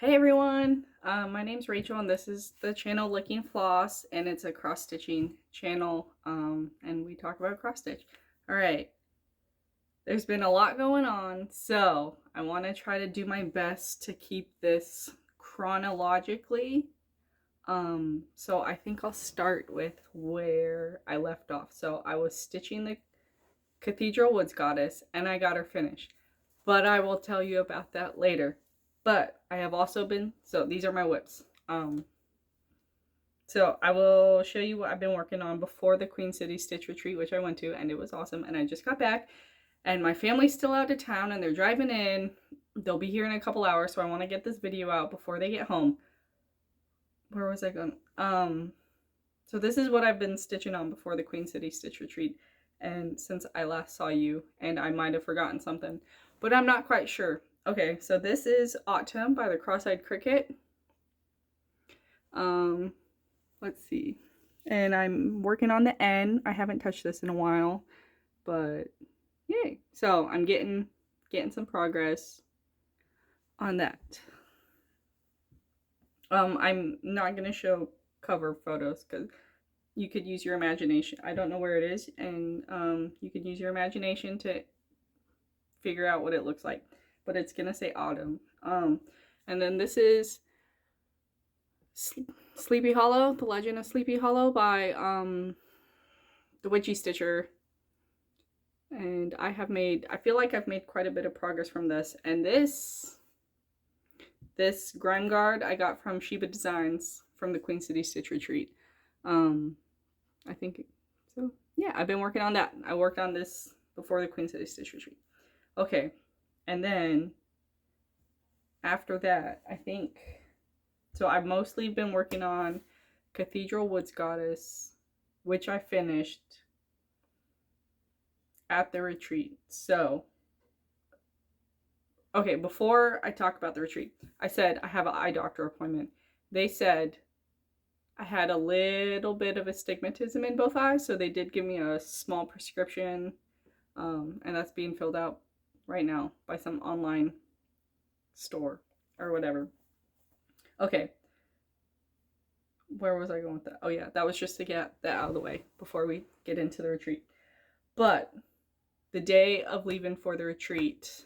Hey everyone, my name's Rachel and this is the channel Licking Floss, and it's a cross stitching channel, and we talk about cross stitch. Alright, there's been a lot going on, so I want to try to do my best to keep this chronologically. So I think I'll start with where I left off. So I was stitching the Cathedral Woods Goddess and I got her finished, but I will tell you about that later. But I have also been, so these are my whips. So I will show you what I've been working on before the Queen City Stitch Retreat, which I went to, and it was awesome. And I just got back, and my family's still out of town, and they're driving in. They'll be here in a couple hours, so I want to get this video out before they get home. Where was I going? So this is what I've been stitching on before the Queen City Stitch Retreat, and since I last saw you, and I might have forgotten something, but I'm not quite sure. Okay, so this is Autumn by the Cross-Eyed Cricket. Let's see. And I'm working on the N. I haven't touched this in a while, but yay. So I'm getting some progress on that. I'm not gonna show cover photos because you could use your imagination. I don't know where it is, and you could use your imagination to figure out what it looks like. But it's gonna say Autumn. And then this is Sleepy Hollow, The Legend of Sleepy Hollow by the Witchy Stitcher. And I feel like I've made quite a bit of progress from this. And this Grime Guard I got from Sheba Designs from the Queen City Stitch Retreat. I think, so yeah, I've been working on that. I worked on this before the Queen City Stitch Retreat. Okay, and then after that, I think, so I've mostly been working on Cathedral Woods Goddess, which I finished at the retreat. So, okay, before I talk about the retreat, I said I have an eye doctor appointment. They said I had a little bit of astigmatism in both eyes, so they did give me a small prescription, and that's being filled out right now by some online store or whatever. Okay, where was I going with that? Oh yeah, that was just to get that out of the way before we get into the retreat. But the day of leaving for the retreat,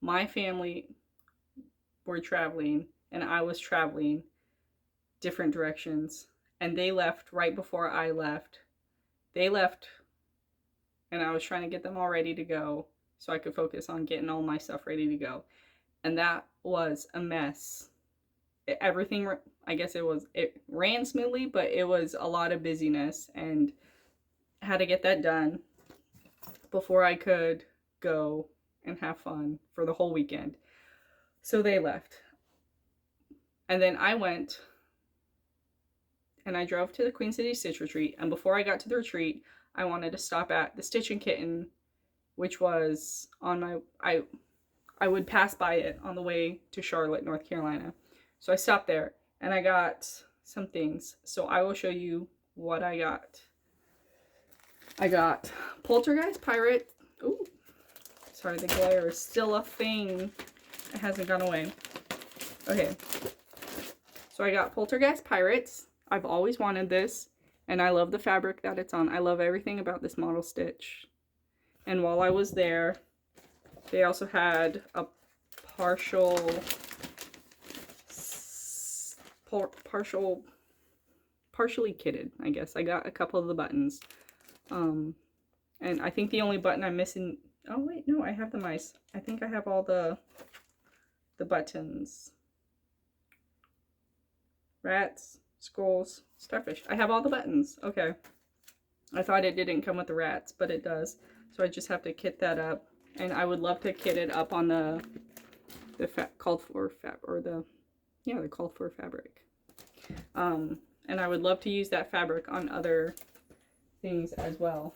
my family were traveling and I was traveling different directions, and they left right before I left. They left and I was trying to get them all ready to go so I could focus on getting all my stuff ready to go. And that was a mess. Everything, I guess it ran smoothly, but it was a lot of busyness, and I had to get that done before I could go and have fun for the whole weekend. So they left. And then I went and I drove to the Queen City Stitch Retreat. And before I got to the retreat, I wanted to stop at the Stitch and Kitten, which was on my, I would pass by it on the way to Charlotte, North Carolina. So I stopped there and I got some things. So I will show you what I got. I got Poltergeist Pirate. Ooh, sorry, the glare is still a thing. It hasn't gone away. Okay. So I got Poltergeist Pirates. I've always wanted this, and I love the fabric that it's on. I love everything about this model stitch. And while I was there, they also had a partially kitted, I guess. I got a couple of the buttons. And I think the only button I'm missing, oh wait, no, I have the mice. I think I have all the buttons. Rats, squirrels, starfish. I have all the buttons. Okay. I thought it didn't come with the rats, but it does. So I just have to kit that up. And I would love to kit it up on the called for fabric. And I would love to use that fabric on other things as well.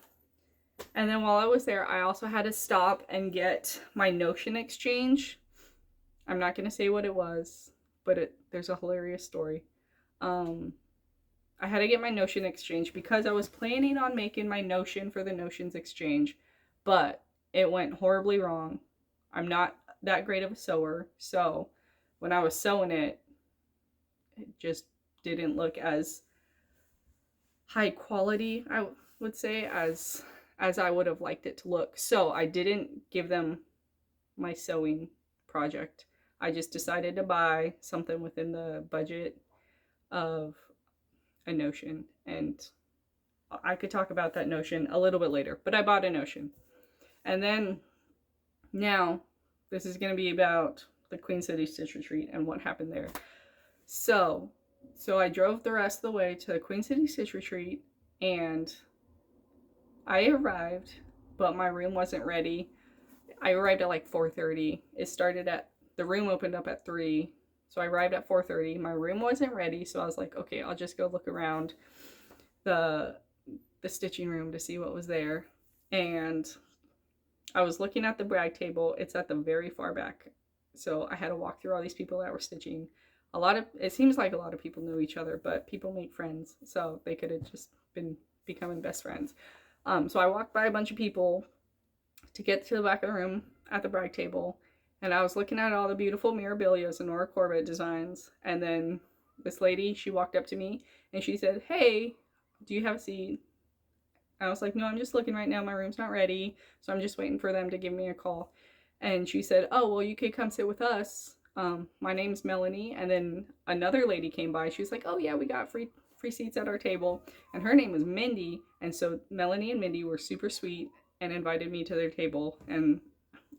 And then while I was there, I also had to stop and get my Notion exchange. I'm not going to say what it was, but there's a hilarious story. I had to get my Notion exchange because I was planning on making my Notion for the Notions exchange, but it went horribly wrong. I'm not that great of a sewer, so when I was sewing it, it just didn't look as high quality, I would say, as I would have liked it to look. So I didn't give them my sewing project. I just decided to buy something within the budget of a Notion, and I could talk about that Notion a little bit later, but I bought a Notion. And then now this is going to be about the Queen City Stitch Retreat and what happened there. So I drove the rest of the way to the Queen City Stitch Retreat, and I arrived, but my room wasn't ready. I arrived at like 4:30. It started at, the room opened up at 3. So I arrived at 4:30. My room wasn't ready, so I was like, okay, I'll just go look around the stitching room to see what was there. And I was looking at the brag table. It's at the very far back. So I had to walk through all these people that were stitching. It seems like a lot of people know each other, but people make friends. So they could have just been becoming best friends. So I walked by a bunch of people to get to the back of the room at the brag table, and I was looking at all the beautiful mirabilias and Nora Corbett designs, and then this lady, she walked up to me and she said, "Hey, do you have a seat?" I was like, "No, I'm just looking right now, my room's not ready, so I'm just waiting for them to give me a call." And she said, "Oh, well, you could come sit with us. My name's Melanie." And then another lady came by. She was like, "Oh yeah, we got free seats at our table," and her name was Mindy. And so Melanie and Mindy were super sweet and invited me to their table, and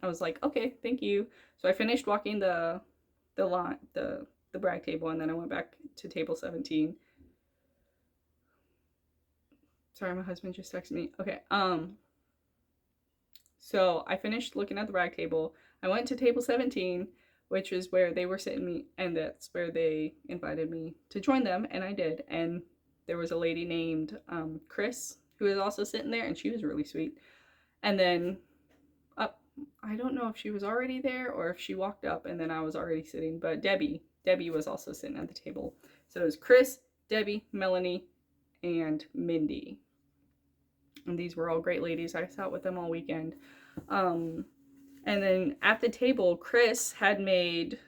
I was like, "Okay, thank you." So I finished walking the brag table, and then I went back to table 17. Sorry, my husband just texted me. Okay. So I finished looking at the brag table. I went to table 17, which is where they were sitting me, and that's where they invited me to join them, and I did. And there was a lady named Chris who was also sitting there, and she was really sweet. And then I don't know if she was already there or if she walked up and then I was already sitting, but Debbie was also sitting at the table. So it was Chris, Debbie, Melanie, and Mindy. And these were all great ladies. I sat with them all weekend. And then at the table, Chris had made,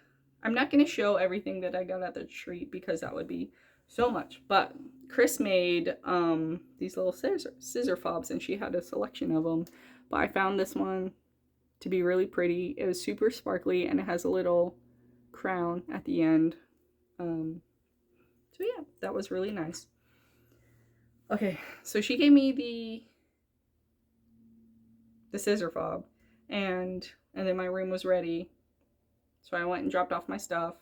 I'm not going to show everything that I got at the retreat because that would be so much, but Chris made these little scissor fobs, and she had a selection of them. But I found this one to be really pretty. It was super sparkly, and it has a little crown at the end. So yeah, that was really nice. Okay, so she gave me the scissor fob, and then my room was ready. So I went and dropped off my stuff,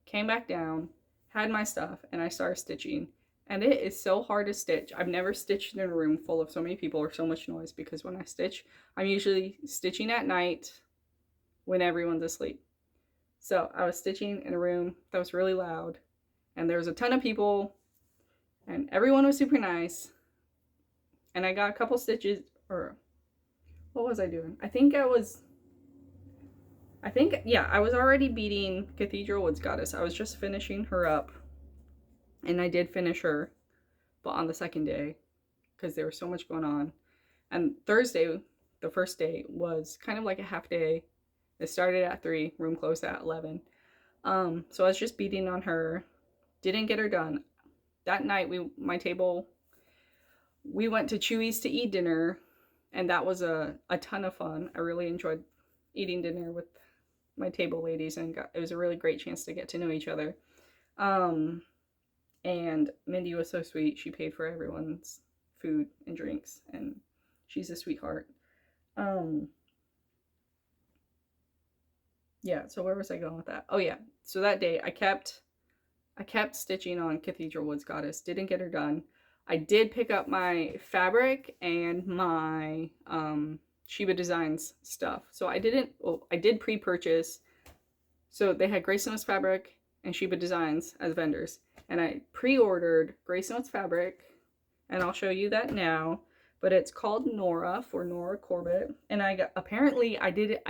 came back down, had my stuff, and I started stitching. And it is so hard to stitch. I've never stitched in a room full of so many people or so much noise, because when I stitch, I'm usually stitching at night when everyone's asleep. So I was stitching in a room that was really loud, and there was a ton of people, and everyone was super nice. And I got a couple stitches, or what was I doing? I think, yeah, I was already beating Cathedral Woods Goddess. I was just finishing her up, and I did finish her, but on the second day, because there was so much going on. And Thursday, the first day, was kind of like a half day. It started at 3, room closed at 11. So I was just beating on her, didn't get her done. That night, we went to Chewy's to eat dinner, and that was a ton of fun. I really enjoyed eating dinner with my table ladies, and it was a really great chance to get to know each other. And Mindy was so sweet. She paid for everyone's food and drinks, and she's a sweetheart. Yeah, so where was I going with that? Oh yeah, so that day I kept stitching on Cathedral Woods Goddess. Didn't get her done. I did pick up my fabric and my Sheba Designs stuff. So I did pre-purchase. So they had Grace Notes fabric and Sheba Designs as vendors. And I pre-ordered Grace Notes fabric, and I'll show you that now. But it's called Nora, for Nora Corbett. And I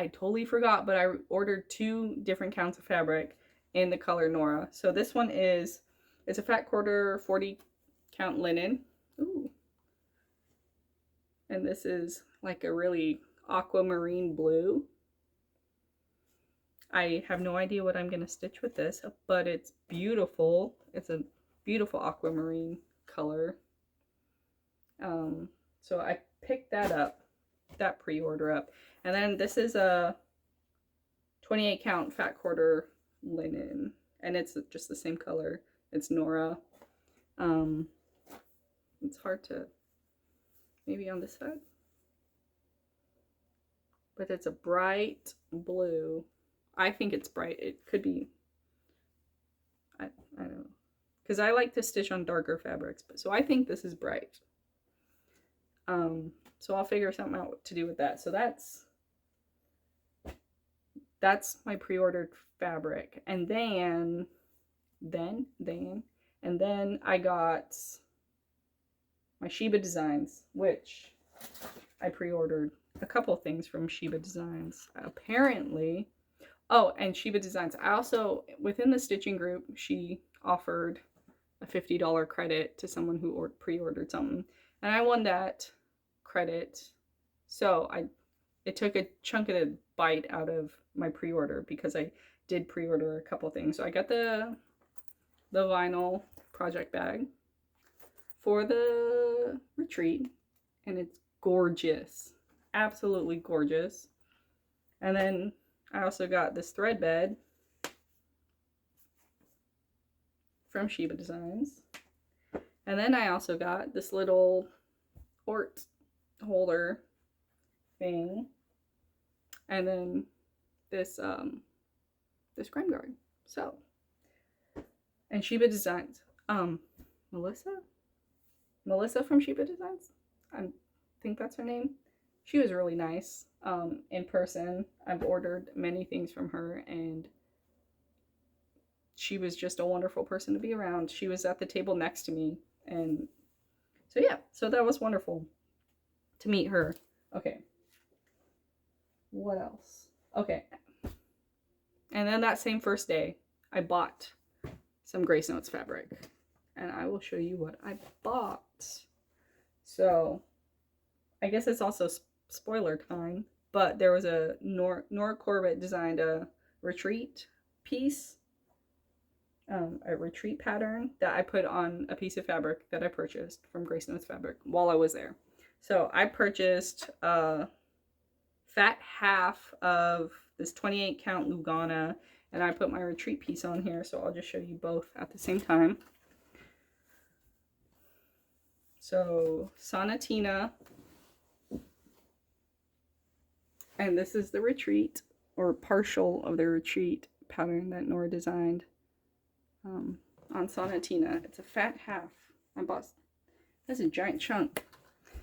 totally forgot, but I ordered 2 different counts of fabric in the color Nora. So this one it's a fat quarter 40 count linen. Ooh. And this is like a really aquamarine blue. I have no idea what I'm going to stitch with this, but it's beautiful. It's a beautiful aquamarine color. So I picked that up, that pre-order up. And then this is a 28 count fat quarter linen, and it's just the same color. It's Nora. It's hard to, maybe on this side, but it's a bright blue. I think it's bright. It could be, I don't know, because I like to stitch on darker fabrics, but so I think this is bright. So I'll figure something out what to do with that. So that's my pre-ordered fabric. And then I got my Sheba Designs, which I pre-ordered a couple things from Sheba Designs. Apparently, oh, and Sheba Designs, I also, within the stitching group, she offered a $50 credit to someone who pre-ordered something. And I won that credit. So it took a chunk of the bite out of my pre-order because I did pre-order a couple things. So I got the vinyl project bag for the retreat, and it's gorgeous, absolutely gorgeous. And then I also got this thread bed from Sheba Designs, and then I also got this little Hort holder thing, and then this this crime guard. So, and Sheba Designs, Melissa from Sheba Designs, I think that's her name. She was really nice in person. I've ordered many things from her, and she was just a wonderful person to be around. She was at the table next to me, and so yeah, so that was wonderful to meet her. Okay, what else? Okay, and then that same first day, I bought some Grace Notes fabric, and I will show you what I bought. So, I guess it's also spoiler time, but there was a Nora Corbett designed a retreat piece, a retreat pattern that I put on a piece of fabric that I purchased from Grace Notes Fabric while I was there. So I purchased a fat half of this 28 count Lugana, and I put my retreat piece on here, so I'll just show you both at the same time. So Sonatina, and this is the retreat, or partial of the retreat pattern that Nora designed on Sonatina. It's a fat half. I bought, that's a giant chunk.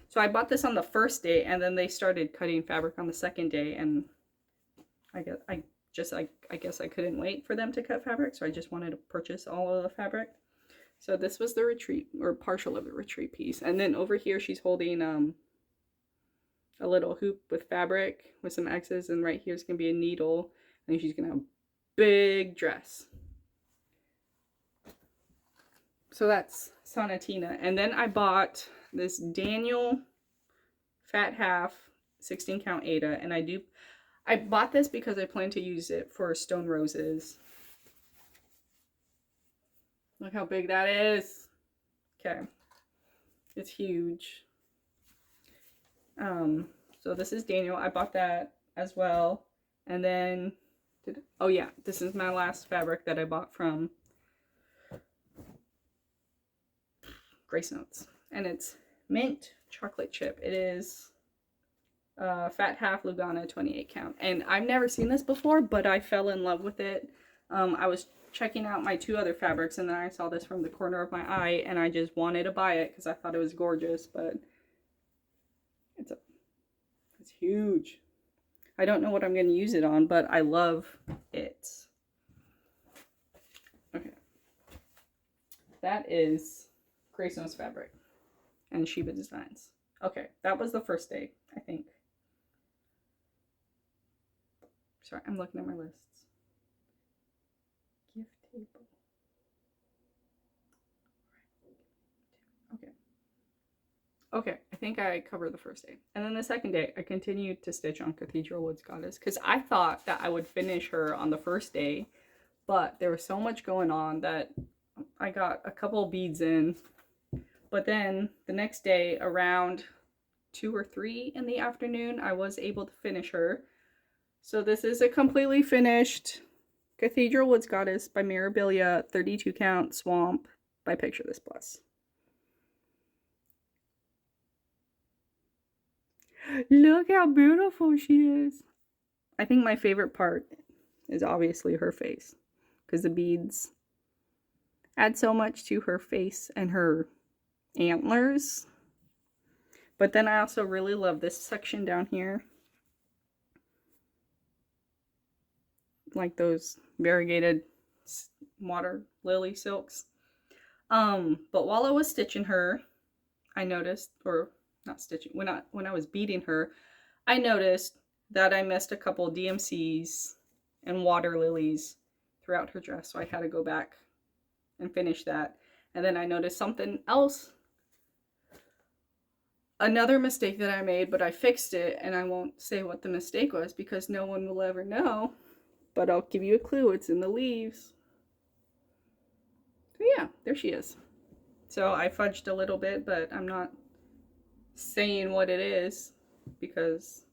So I bought this on the first day, and then they started cutting fabric on the second day, and I guess I couldn't wait for them to cut fabric, so I just wanted to purchase all of the fabric. So this was the retreat, or partial of the retreat piece. And then over here she's holding a little hoop with fabric with some X's, and right here is going to be a needle, and she's going to have a big dress. So that's Sonatina. And then I bought this Daniel fat half 16 count Aida, and I bought this because I plan to use it for stone roses. Look how big that is. Okay. It's huge. So this is Daniel. I bought that as well. And then, oh yeah, this is my last fabric that I bought from Grace Notes. And it's mint chocolate chip. It is fat half Lugana 28 count. And I've never seen this before, but I fell in love with it. I was checking out my two other fabrics, and then I saw this from the corner of my eye, and I just wanted to buy it because I thought it was gorgeous. But it's huge. I don't know what I'm going to use it on, but I love it. Okay, that is Grace Notes fabric and Sheba Designs. Okay, that was the first day, I think. Sorry, I'm looking at my lists. Gift table. Okay. Okay, I think I covered the first day. And then the second day, I continued to stitch on Cathedral Woods Goddess because I thought that I would finish her on the first day, but there was so much going on that I got a couple beads in. But then the next day, around 2 or 3 in the afternoon, I was able to finish her. So this is a completely finished Cathedral Woods Goddess by Mirabilia, 32 count swamp by Picture This Plus. Look how beautiful she is. I think my favorite part is obviously her face, because the beads add so much to her face and her antlers. But then I also really love this section down here. Like those variegated water lily silks. But while I was stitching her, I noticed, or not stitching, when I was beading her, I noticed that I missed a couple DMCs and water lilies throughout her dress. So I had to go back and finish that. And then I noticed something else. Another mistake that I made, but I fixed it, and I won't say what the mistake was because no one will ever know. But I'll give you a clue. It's in the leaves. So yeah, there she is. So I fudged a little bit, but I'm not saying what it is because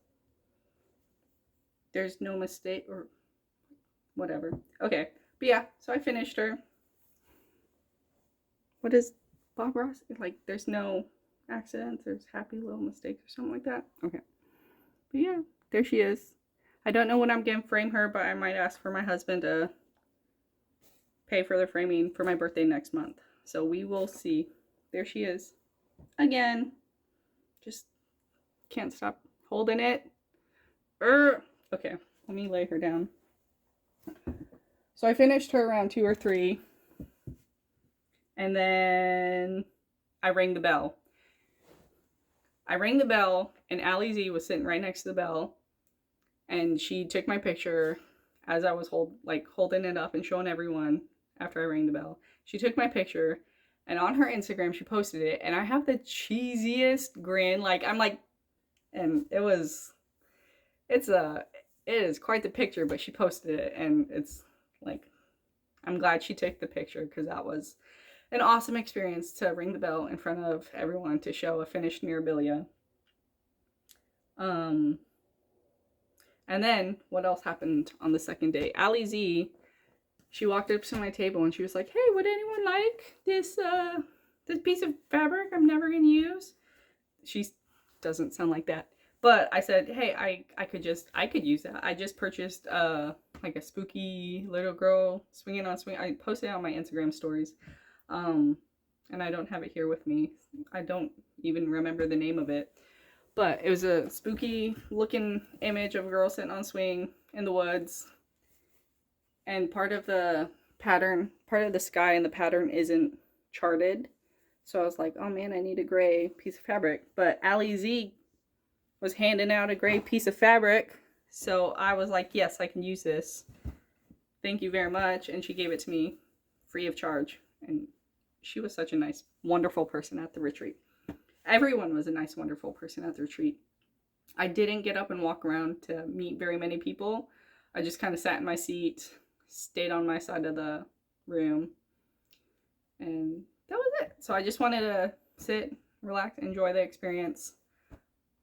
there's no mistake or whatever. Okay, but yeah, so I finished her. What is Bob Ross? Like, there's no accidents, there's happy little mistakes or something like that. Okay, but yeah, there she is. I don't know when I'm gonna frame her, but I might ask for my husband to pay for the framing for my birthday next month. So we will see. There she is. Again, just can't stop holding it. Okay, let me lay her down. So I finished her around 2 or 3. And then I rang the bell. And Allie Z was sitting right next to the bell. And she took my picture as I was holding it up and showing everyone after I rang the bell. She took my picture, and on her Instagram she posted it, and I have the cheesiest grin. And it is quite the picture, but she posted it, and it's like, I'm glad she took the picture because that was an awesome experience to ring the bell in front of everyone to show a finished mirabilia. And then what else happened on the second day? Allie Z, she walked up to my table and she was like, "Hey, would anyone like this piece of fabric I'm never gonna use?" She doesn't sound like that. But I said, "Hey, I could use that. I just purchased like a spooky little girl swinging on swing." I posted it on my Instagram stories. And I don't have it here with me. I don't even remember the name of it. But it was a spooky looking image of a girl sitting on a swing in the woods. And part of the sky in the pattern isn't charted. So I was like, oh man, I need a gray piece of fabric. But Allie Z was handing out a gray piece of fabric. So I was like, yes, I can use this. Thank you very much. And she gave it to me free of charge. And she was such a nice, wonderful person at the retreat. Everyone was a nice, wonderful person at the retreat. I didn't get up and walk around to meet very many people. I just kind of sat in my seat, stayed on my side of the room, and that was it. So I just wanted to sit, relax, enjoy the experience,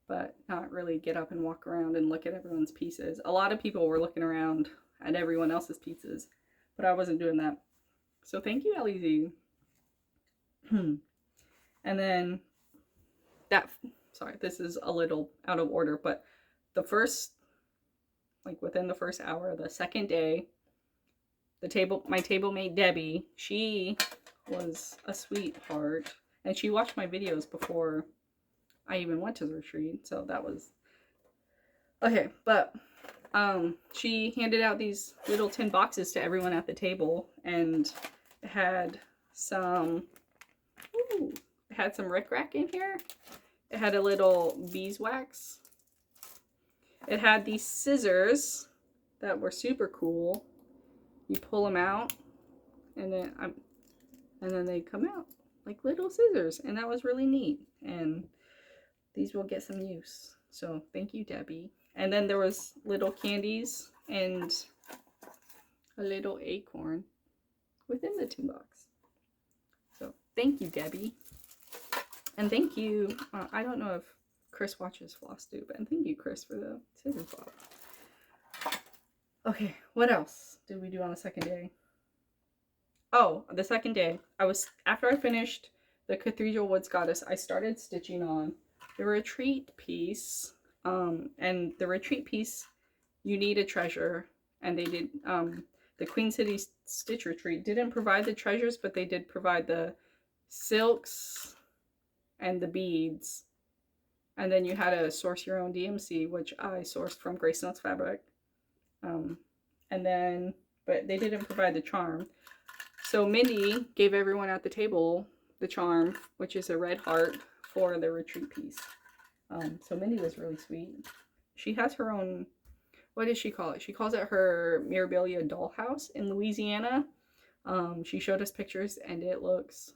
but not really get up and walk around and look at everyone's pieces. A lot of people were looking around at everyone else's pieces, but I wasn't doing that. So thank you, Allie Z. And then this is a little out of order, but within the first hour, the second day, my table mate Debbie, she was a sweetheart, and she watched my videos before I even went to the retreat, so that was okay. But she handed out these little tin boxes to everyone at the table, and it had some rickrack in here. It had a little beeswax. It had these scissors that were super cool. You pull them out, and then they come out like little scissors, and that was really neat. And these will get some use. So thank you, Debbie. And then there was little candies and a little acorn within the tin box. So thank you, Debbie. And thank you, I don't know if Chris watches Flosstube, and thank you, Chris, for the scissors bottle. Okay, what else did we do on the second day? Oh, the second day, after I finished the Cathedral Woods Goddess, I started stitching on the retreat piece. And the retreat piece, you need a treasure, and they did, the Queen City Stitch Retreat didn't provide the treasures, but they did provide the silks and the beads. And then you had to source your own DMC, which I sourced from Grace Notes Fabric. And then, but they didn't provide the charm. So Mindy gave everyone at the table the charm, which is a red heart for the retreat piece. So Mindy was really sweet. She has her own, what does she call it? She calls it her mirabilia dollhouse in Louisiana. She showed us pictures, and it looks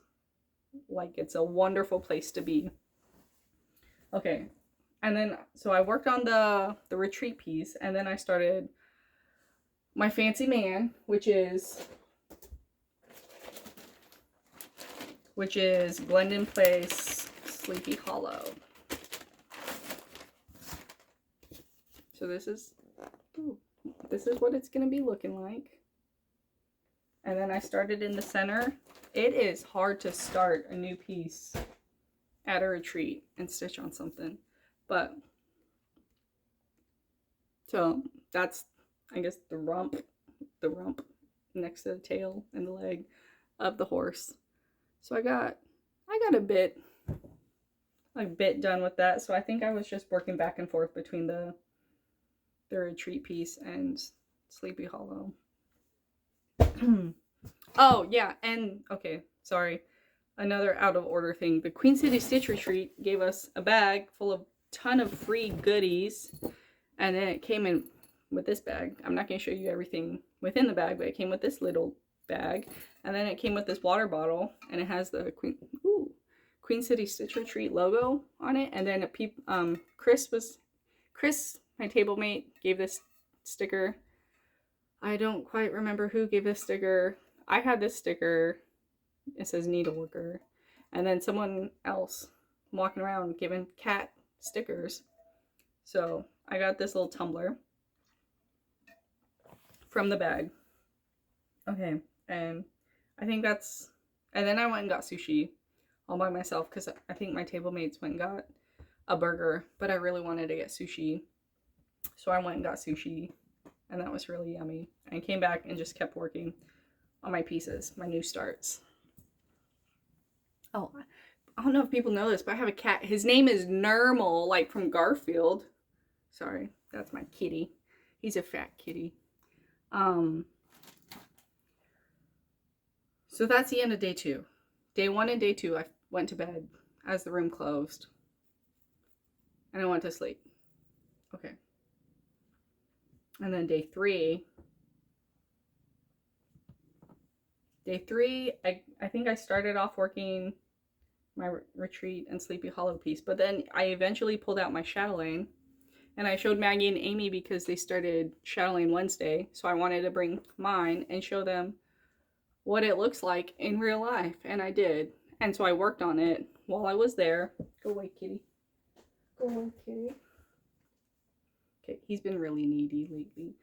like it's a wonderful place to be. Okay, and then, so I worked on the retreat piece, and then I started my fancy man, which is Glendon Place Sleepy Hollow. So this is what it's going to be looking like. And then I started in the center. It is hard to start a new piece at a retreat and stitch on something. But, so that's, I guess, the rump next to the tail and the leg of the horse. So I got a bit done with that. So I think I was just working back and forth between the retreat piece and Sleepy Hollow. Oh yeah, and okay, sorry, another out of order thing. The Queen City Stitch Retreat gave us a bag full of ton of free goodies, and then it came in with this bag. I'm not going to show you everything within the bag, but it came with this little bag, and then it came with this water bottle, and it has the Queen City Stitch Retreat logo on it. And then Chris, my table mate, gave this sticker. I don't quite remember who gave this sticker. I had this sticker. It says needleworker. And then someone else walking around giving cat stickers. So I got this little tumbler from the bag. Okay, and I think that's, and then I went and got sushi all by myself, because I think my table mates went and got a burger, but I really wanted to get sushi. So I went and got sushi, and that was really yummy. I came back and just kept working on my pieces, my new starts. Oh, I don't know if people know this, but I have a cat. His name is Nermal, like from Garfield. Sorry, that's my kitty. He's a fat kitty. So that's the end of day 2. Day 1 and day 2, I went to bed as the room closed. And I went to sleep. Okay. And then day 3, I think I started off working my retreat and Sleepy Hollow piece, but then I eventually pulled out my chatelaine, and I showed Maggie and Amy because they started chatelaine Wednesday, so I wanted to bring mine and show them what it looks like in real life, and I did. And so I worked on it while I was there. Go away, kitty. Go away, kitty. Okay, he's been really needy lately.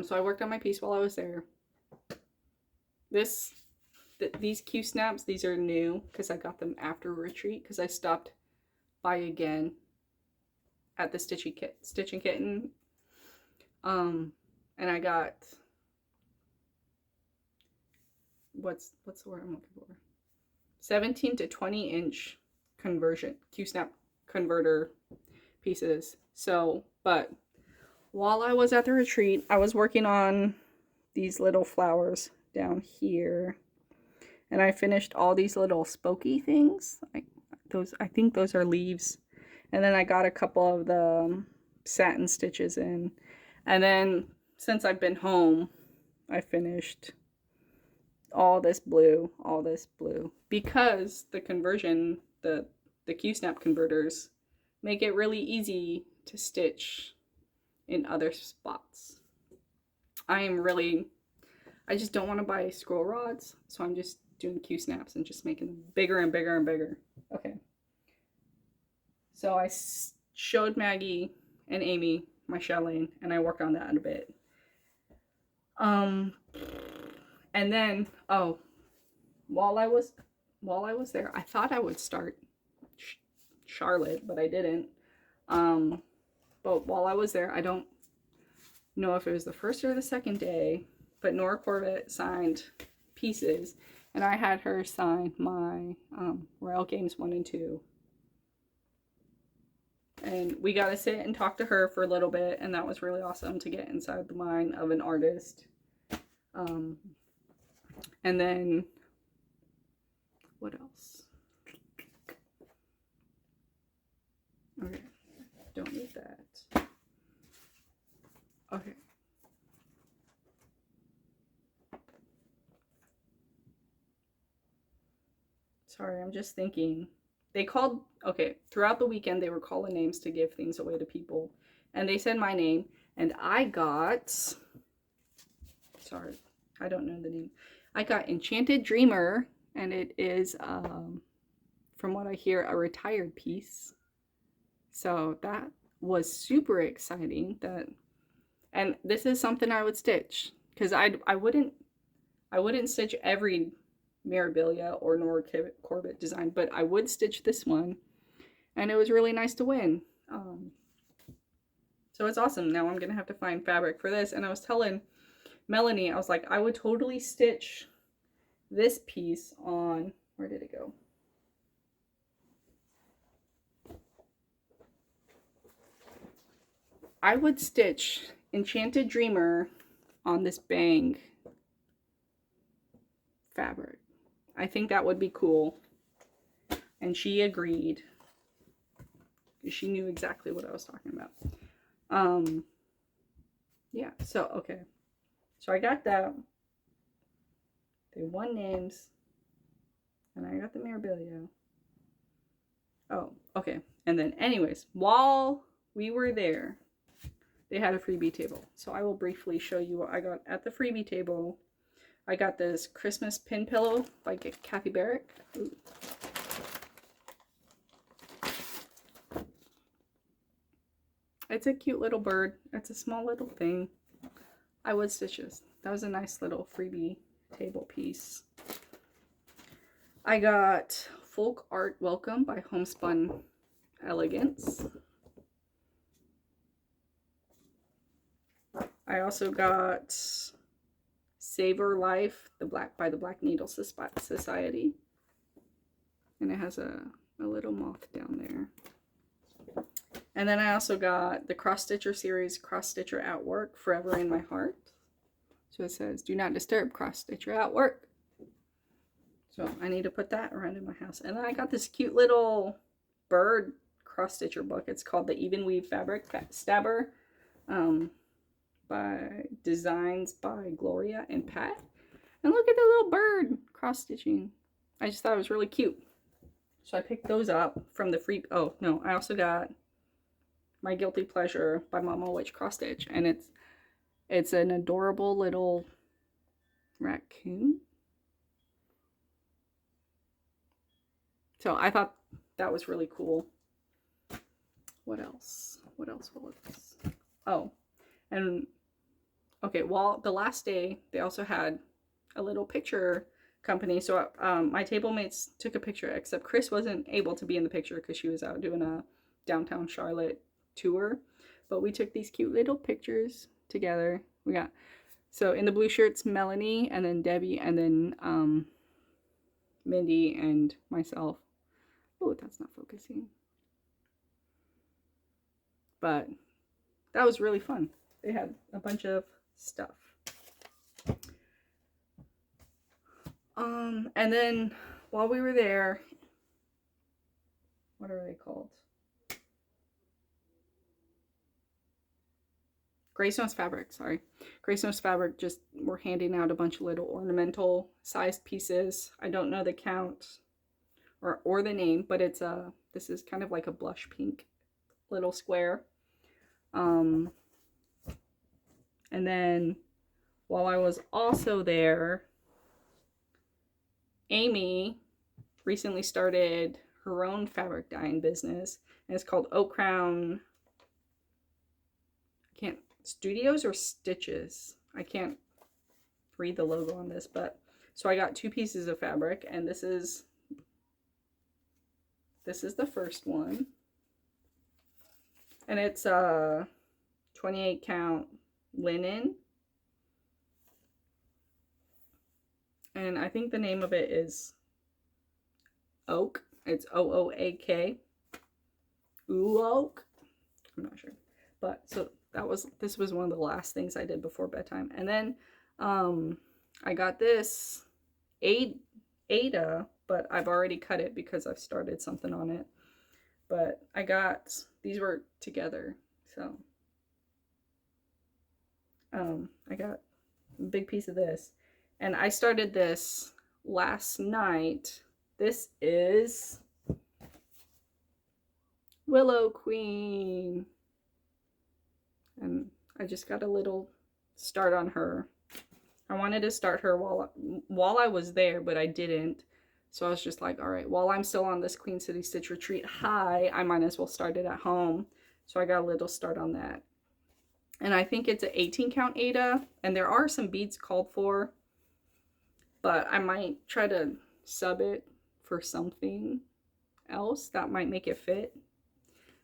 So I worked on my piece while I was there. These Q snaps, these are new because I got them after retreat, because I stopped by again at the Stitching Kitten. And I got, what's the word I'm looking for? 17 to 20 inch conversion, Q snap converter pieces. So, but while I was at the retreat, I was working on these little flowers down here, and I finished all these little spokey things. I think those are leaves. And then I got a couple of the satin stitches in. And then since I've been home, I finished all this blue, because the conversion, the Q-snap converters make it really easy to stitch in other spots. I just don't want to buy scroll rods, so I'm just doing Q-snaps and just making them bigger and bigger and bigger. Okay. So I showed Maggie and Amy my chatelaine, and I worked on that a bit. And then, oh, while I was there, I thought I would start Charlotte, but I didn't. But while I was there, I don't know if it was the first or the second day, but Nora Corbett signed pieces, and I had her sign my Royal Games 1 and 2. And we got to sit and talk to her for a little bit, and that was really awesome to get inside the mind of an artist. And then, what else? Okay, don't need that. Okay. Sorry, I'm just thinking. They called, okay, throughout the weekend, they were calling names to give things away to people. And they said my name, and I got, sorry, I don't know the name. I got Enchanted Dreamer, and it is, from what I hear, a retired piece. So that was super exciting. And this is something I would stitch, because I wouldn't stitch every mirabilia or Nora Corbett design, but I would stitch this one, and it was really nice to win. So it's awesome. Now I'm gonna have to find fabric for this, and I was telling Melanie, I was like, I would totally stitch this piece on, where did it go? I would stitch Enchanted Dreamer on this bang fabric. I think that would be cool. And she agreed. She knew exactly what I was talking about. Yeah, so, okay. So I got that. They won names. And I got the mirabilia. Oh, okay. And then, anyways, while we were there, they had a freebie table. So I will briefly show you what I got at the freebie table. I got this Christmas pin pillow by Kathy Barrick. Ooh. It's a cute little bird. It's a small little thing. I would stitch this. That was a nice little freebie table piece. I got Folk Art Welcome by Homespun Elegance. I also got Savor Life, by the Black Needle Society. And it has a little moth down there. And then I also got the Cross Stitcher series, Cross Stitcher at Work, Forever in My Heart. So it says, do not disturb, Cross Stitcher at work. So I need to put that around in my house. And then I got this cute little bird cross stitcher book. It's called the Even Weave Fabric Stabber, by Designs by Gloria and Pat. And look at the little bird cross stitching. I just thought it was really cute. So I picked those up from the free, oh no, I also got My Guilty Pleasure by Mama Witch Cross Stitch. And it's an adorable little raccoon. So I thought that was really cool. What else? What else? Oh, and okay, well, the last day, they also had a little picture company. So my table mates took a picture, except Chris wasn't able to be in the picture because she was out doing a downtown Charlotte tour. But we took these cute little pictures together. We got, so in the blue shirts, Melanie, and then Debbie, and then Mindy and myself. Oh, that's not focusing. But that was really fun. They had a bunch of stuff. And then while we were there, what are they called? Greystone's Fabric, sorry. Greystone's Fabric just were handing out a bunch of little ornamental sized pieces. I don't know the count or the name, but it's this is kind of like a blush pink little square. And then while I was also there, Amy recently started her own fabric dyeing business, and it's called Oak Crown. Studios or Stitches. I can't read the logo on this, but so I got 2 pieces of fabric, and this is the first one, and it's a 28 count linen, and I think the name of it is Oak. It's OOAK. Oak. I'm not sure, but so this was one of the last things I did before bedtime. And then I got this Ada, but I've already cut it because I've started something on it. But I got, these were together, so I got a big piece of this. And I started this last night. This is Willow Queen. And I just got a little start on her. I wanted to start her while I was there, but I didn't. So I was just like, all right, while I'm still on this Queen City Stitch Retreat high, I might as well start it at home. So I got a little start on that. And I think it's an 18 count Ada, and there are some beads called for, but I might try to sub it for something else that might make it fit.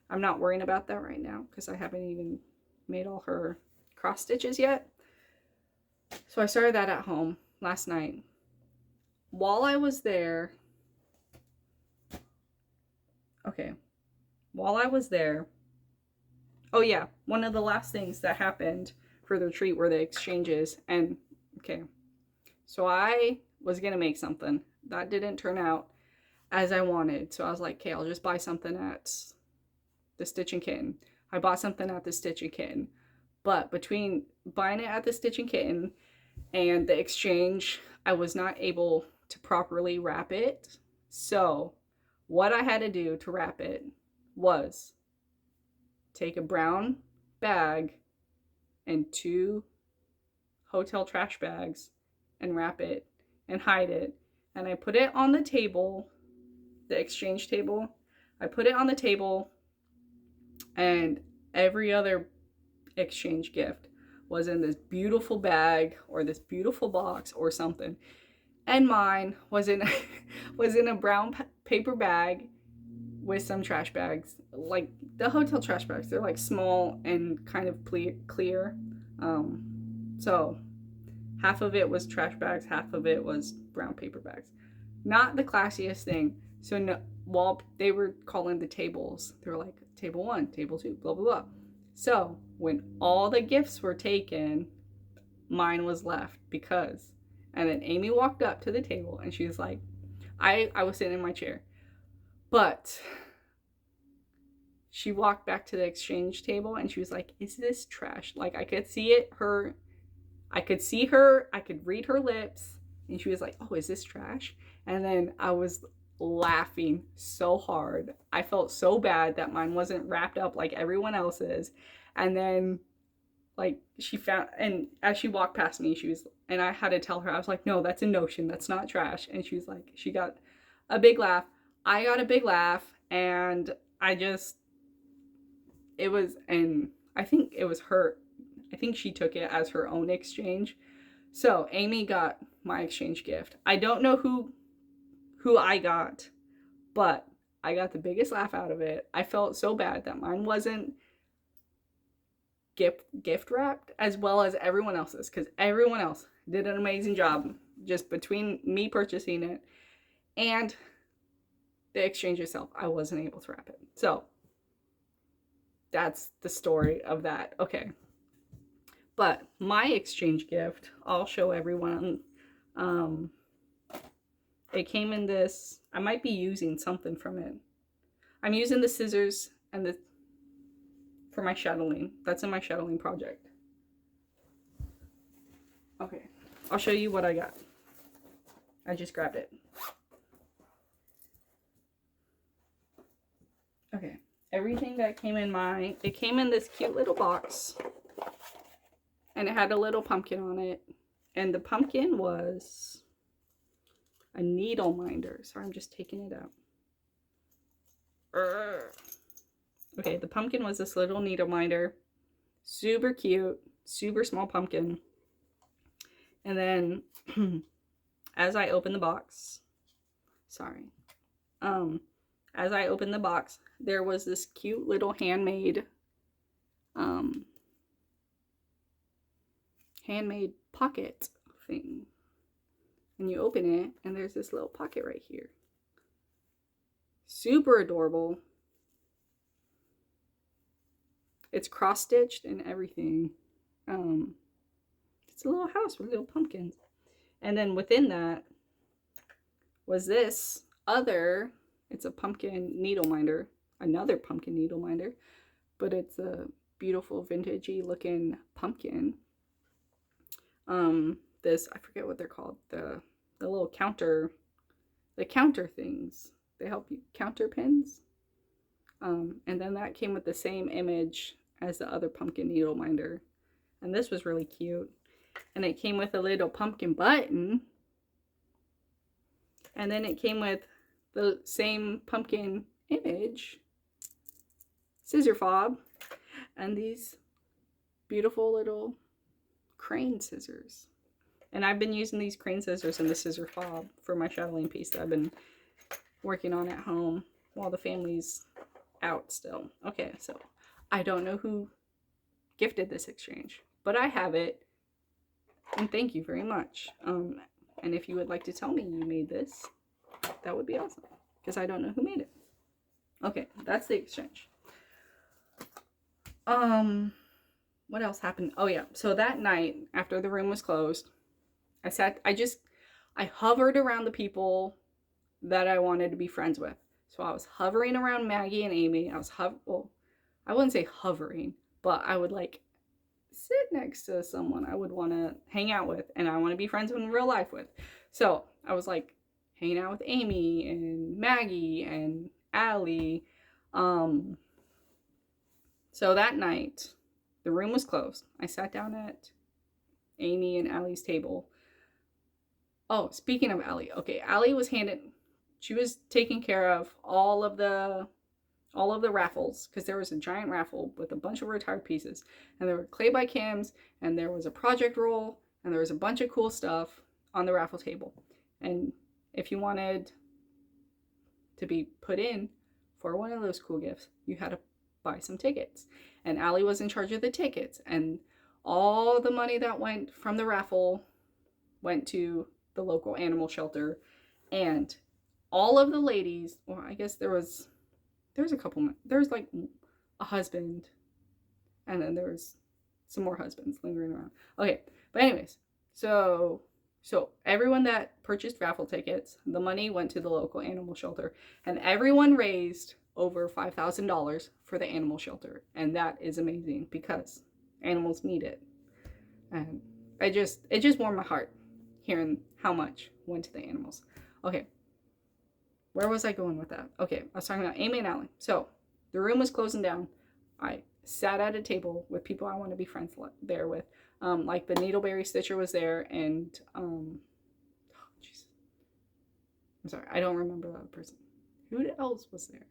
I'm not worrying about that right now because I haven't even made all her cross stitches yet. So I started that at home last night. While I was there, oh yeah, one of the last things that happened for the retreat were the exchanges. And so I was gonna make something that didn't turn out as I wanted. So I was like, okay, I'll just buy something at the Stitch and Kitten. I bought something at the Stitch and Kitten, but between buying it at the Stitch and Kitten and the exchange, I was not able to properly wrap it. So what I had to do to wrap it was take a brown bag and 2 hotel trash bags and wrap it and hide it. And I put it on the table, the exchange table. I put it on the table, and every other exchange gift was in this beautiful bag or this beautiful box or something. And mine was in a brown paper bag with some trash bags, like the hotel trash bags. They're like small and kind of clear. So half of it was trash bags, half of it was brown paper bags. Not the classiest thing. So no, while they were calling the tables, they were like, table 1, table 2, blah, blah, blah. So when all the gifts were taken, mine was left because, and then Amy walked up to the table and she was like, I was sitting in my chair, but she walked back to the exchange table and she was like, is this trash? Like I could see it, I could see her, I could read her lips, and she was like, oh, is this trash? And then I was laughing so hard. I felt so bad that mine wasn't wrapped up like everyone else's. And then like she found, and as she walked past me, she was, and I had to tell her, I was like, no, that's a notion, that's not trash. And she was like, she got a big laugh. I got a big laugh, and it was, and I think it was her, I think she took it as her own exchange. So Amy got my exchange gift. I don't know who I got, but I got the biggest laugh out of it. I felt so bad that mine wasn't gift wrapped as well as everyone else's, because everyone else did an amazing job just between me purchasing it and the exchange itself. I wasn't able to wrap it. So that's the story of that. Okay. But my exchange gift, I'll show everyone. It came in this, I might be using something from it. I'm using the scissors and for my shadowing. That's in my shadowing project. Okay, I'll show you what I got. I just grabbed it. Okay, everything that came in it came in this cute little box. And it had a little pumpkin on it. And the pumpkin was a needle minder. So I'm just taking it out. Okay, the pumpkin was this little needle minder. Super cute. Super small pumpkin. And then as I opened the box, as I opened the box, there was this cute little handmade pocket thing. And you open it, and there's this little pocket right here. Super adorable. It's cross-stitched and everything. It's a little house with little pumpkins. And then within that was this other, it's a pumpkin needle minder, another pumpkin needle minder, but it's a beautiful vintagey looking pumpkin. This, I forget what they're called, the little counter things. They help you, counter pins. And then that came with the same image as the other pumpkin needle minder. And this was really cute. And it came with a little pumpkin button. And then it came with the same pumpkin image, scissor fob, and these beautiful little crane scissors. And I've been using these crane scissors and the scissor fob for my chatelaine piece that I've been working on at home while the family's out still. Okay, so I don't know who gifted this exchange, but I have it. And thank you very much. And if you would like to tell me you made this, that would be awesome, because I don't know who made it. Okay, that's the exchange. What else happened? Oh yeah, so that night after the room was closed, I hovered around the people that I wanted to be friends with. So I was hovering around Maggie and Amy. Well, I wouldn't say hovering, but I would like sit next to someone I would want to hang out with and I want to be friends in real life with. So I was like hanging out with Amy and Maggie and Allie. So that night, the room was closed. I sat down at Amy and Allie's table. Oh, speaking of Allie, okay, Allie was she was taking care of all of the raffles, because there was a giant raffle with a bunch of retired pieces, and there were clay by Kims, and there was a project roll, and there was a bunch of cool stuff on the raffle table. And if you wanted to be put in for one of those cool gifts, you had to buy some tickets. And Allie was in charge of the tickets, and all the money that went from the raffle went to the local animal shelter. And all of the ladies, well, I guess there's a couple, there's like a husband, and then there's some more husbands lingering around. Okay, but anyways, so everyone that purchased raffle tickets, the money went to the local animal shelter, and everyone raised over $5,000 for the animal shelter. And that is amazing, because animals need it. And it just warmed my heart hearing how much went to the animals. Okay, where was I going with that? Okay, I was talking about Amy and Allie. So the room was closing down. I sat at a table with people I want to be friends there with. Like the Needleberry Stitcher was there, and I'm sorry, I don't remember that person. Who else was there?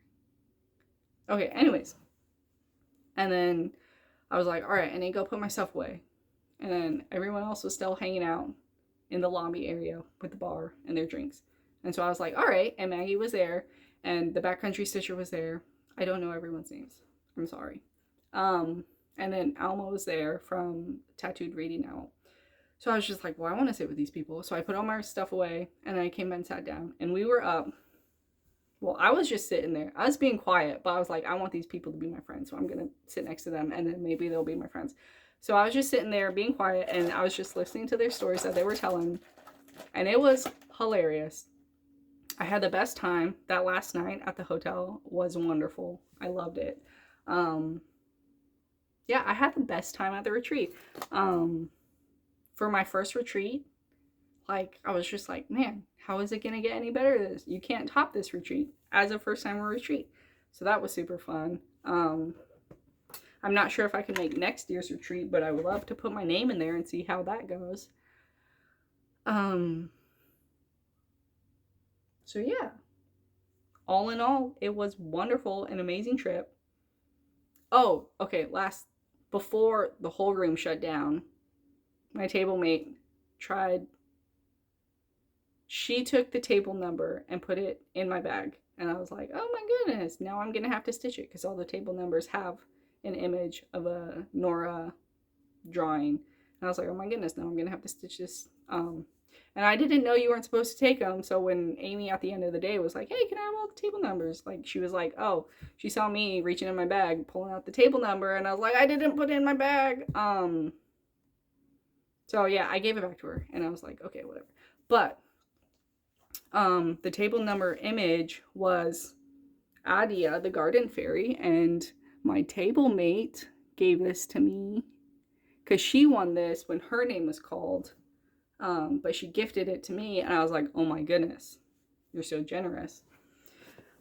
Okay, anyways. And then I was like, all right, I need to go put my stuff away. And then everyone else was still hanging out in the lobby area with the bar and their drinks. And so I was like, all right. And Maggie was there, and the Backcountry Stitcher was there. I don't know everyone's names. I'm sorry. And then Alma was there from Tattooed Reading Owl. So I was just like, well, I want to sit with these people. So I put all my stuff away, and I came and sat down, and we were up. Well, I was just sitting there. I was being quiet, but I was like, I want these people to be my friends, so I'm going to sit next to them, and then maybe they'll be my friends. So I was just sitting there being quiet, and I was just listening to their stories that they were telling, and it was hilarious. I had the best time. That last night at the hotel was wonderful. I loved it. Yeah, I had the best time at the retreat. For my first retreat, like, I was just like, man, how is it going to get any better than this? You can't top this retreat as a first-timer retreat. So that was super fun. I'm not sure if I can make next year's retreat, but I would love to put my name in there and see how that goes. So yeah, all in all, it was wonderful, an amazing trip. Oh, okay, before the whole room shut down, my table mate tried, she took the table number and put it in my bag. And I was like, oh my goodness, now I'm gonna have to stitch it because all the table numbers have an image of a Nora drawing. And I was like, oh my goodness, now I'm gonna have to stitch this. And I didn't know you weren't supposed to take them. So when Amy at the end of the day was like, hey, can I have all the table numbers? Like, she was like, oh, she saw me reaching in my bag, pulling out the table number. And I was like, I didn't put it in my bag. So yeah, I gave it back to her. And I was like, okay, whatever. But the table number image was Adia, the garden fairy. And my table mate gave this to me because she won this when her name was called. But she gifted it to me, and I was like, oh my goodness, you're so generous.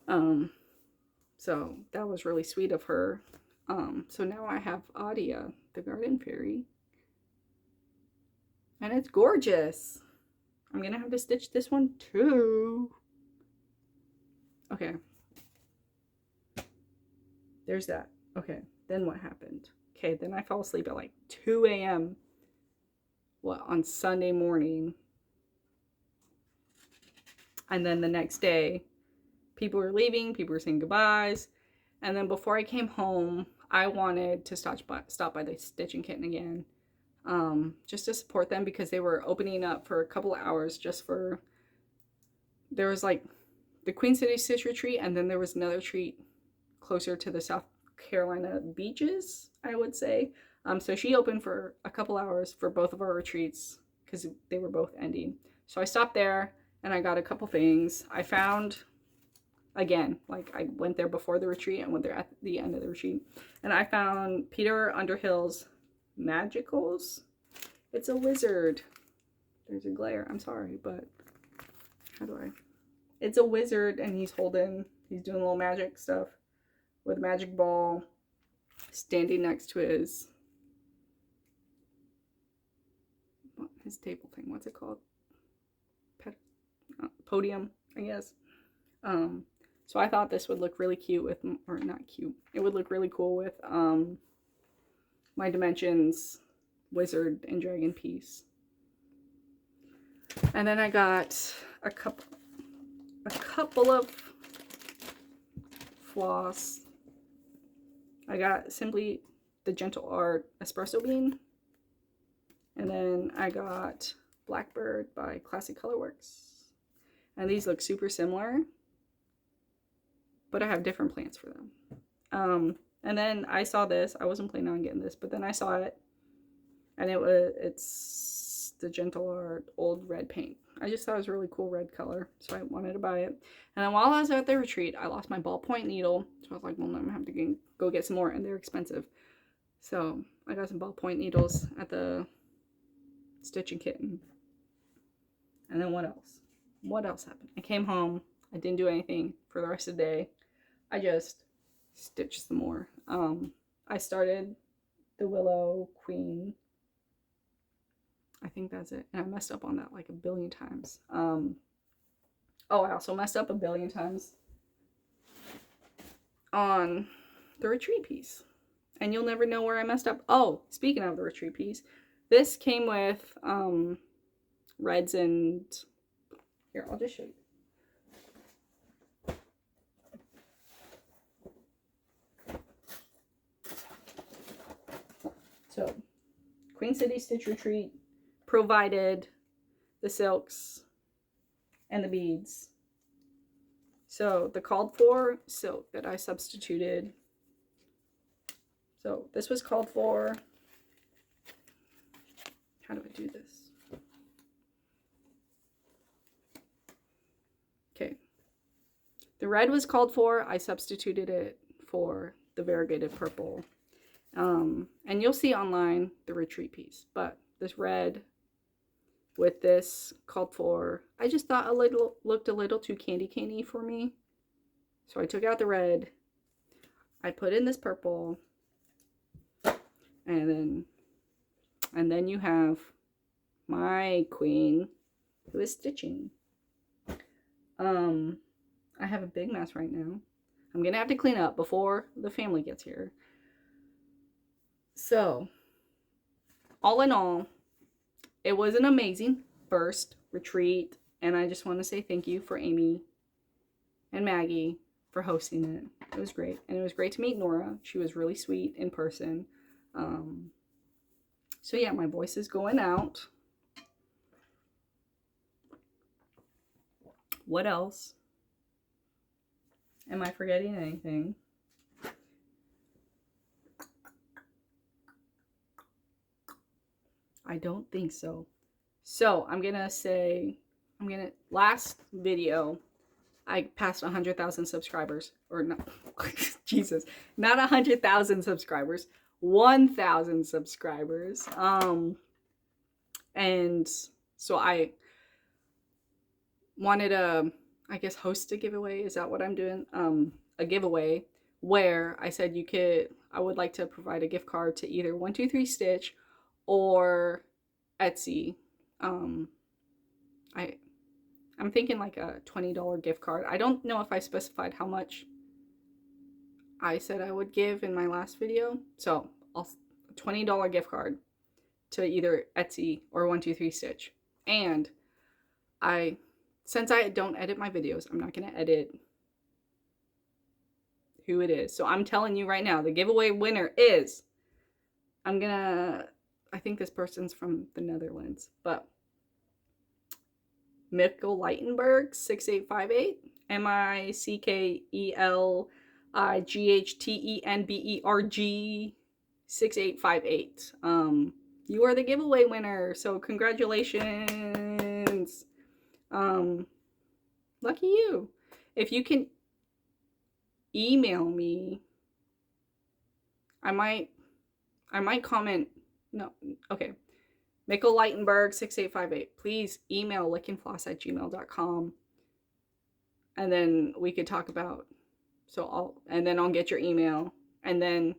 So that was really sweet of her. So now I have Adia, the garden fairy, and it's gorgeous. I'm gonna have to stitch this one too. Okay. There's that. Okay, then what happened? Okay, then I fell asleep at like 2 a.m. on Sunday morning. And then the next day, people were leaving, people were saying goodbyes. And then before I came home, I wanted to stop by the Stitching Kitten again. Just to support them because they were opening up for a couple of hours there was like the Queen City Stitch Retreat, and then there was another retreat closer to the South Carolina beaches, I would say. So she opened for a couple hours for both of our retreats because they were both ending. So I stopped there and I got a couple things. I found, again, like I went there before the retreat and went there at the end of the retreat. And I found Peter Underhill's Magicals. It's a wizard. There's a glare. I'm sorry, but how do I? It's a wizard and he's doing little magic stuff with a magic ball standing next to his table thing. What's it called? Podium, I guess. So I thought this would look really cute with, or not cute, it would look really cool with my Dimensions wizard and dragon piece. And then I got a couple of floss. I got Simply the Gentle Art espresso bean. And then I got Blackbird by Classic Colorworks. And these look super similar, but I have different plans for them. And then I saw this. I wasn't planning on getting this, but then I saw it, and it's the Gentle Art Old Red Paint. I just thought it was a really cool red color, so I wanted to buy it. And then while I was at the retreat, I lost my ballpoint needle, so I was like, well, I'm gonna have to go get some more, and they're expensive. So I got some ballpoint needles at the Stitching Kitten. And then what else? What else happened? I came home. I didn't do anything for the rest of the day. I just stitched some more. I started the Willow Queen. I think that's it. And I messed up on that like a billion times. Oh, I also messed up a billion times on the retreat piece. And you'll never know where I messed up. Oh, speaking of the retreat piece, this came with reds and... Here, I'll just show you. So, Queen City Stitch Retreat provided the silks and the beads. So, the called for silk that I substituted. So, this was called for. How do I do this? Okay. The red was called for. I substituted it for the variegated purple. And you'll see online the retreat piece, but this red with this called for, I just thought looked a little too candy for me. So I took out the red I put in this purple, and then you have my queen who is stitching. I have a big mess right now. I'm gonna have to clean up before the family gets here. So, all in all, it was an amazing first retreat, and I just want to say thank you for Amy and Maggie for hosting it. It was great, and it was great to meet Nora. She was really sweet in person. So yeah, my voice is going out. What else? Am I forgetting anything? I don't think so. So last video, I passed 100,000 subscribers, or not, Jesus, not 100,000 subscribers, 1,000 subscribers. And so I wanted to, I guess, host a giveaway. Is that what I'm doing? A giveaway where I said I would like to provide a gift card to either 123 Stitch or Etsy. I'm thinking like a $20 gift card. I don't know if I specified how much I said I would give in my last video. So a $20 gift card to either Etsy or 123 Stitch. And since I don't edit my videos, I'm not going to edit who it is. So I'm telling you right now, the giveaway winner is, I think this person's from the Netherlands, but Mikkel Leitenberg 6858, MICKELIGHTENBERG 6858. You are the giveaway winner, so congratulations. Lucky you. If you can email me, I might comment. No, okay. Mikkel Leitenberg 6858. Please email lickandfloss@gmail.com, and then we could talk about. And then I'll get your email, and then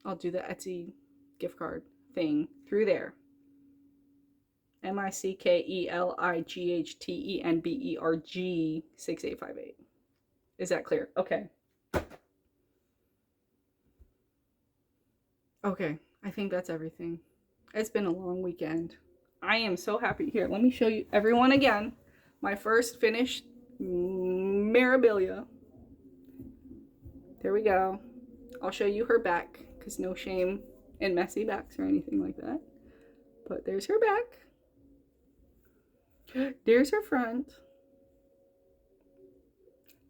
I'll do the Etsy gift card thing through there. MICKELIGHTENBERG 6858. Is that clear? Okay. Okay, I think that's everything. It's been a long weekend. I am so happy. Here, let me show you everyone again. My first finished mirabilia. There we go. I'll show you her back, because no shame in messy backs or anything like that. But there's her back. There's her front.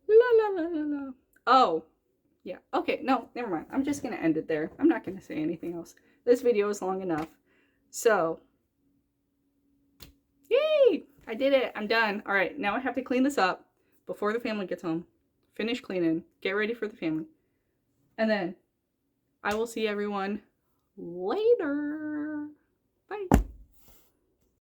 La la la la la. Oh, yeah. Okay, no, never mind. I'm just going to end it there. I'm not going to say anything else. This video is long enough. So, yay! I did it. I'm done. All right, now I have to clean this up before the family gets home. Finish cleaning. Get ready for the family. And then I will see everyone later. Bye.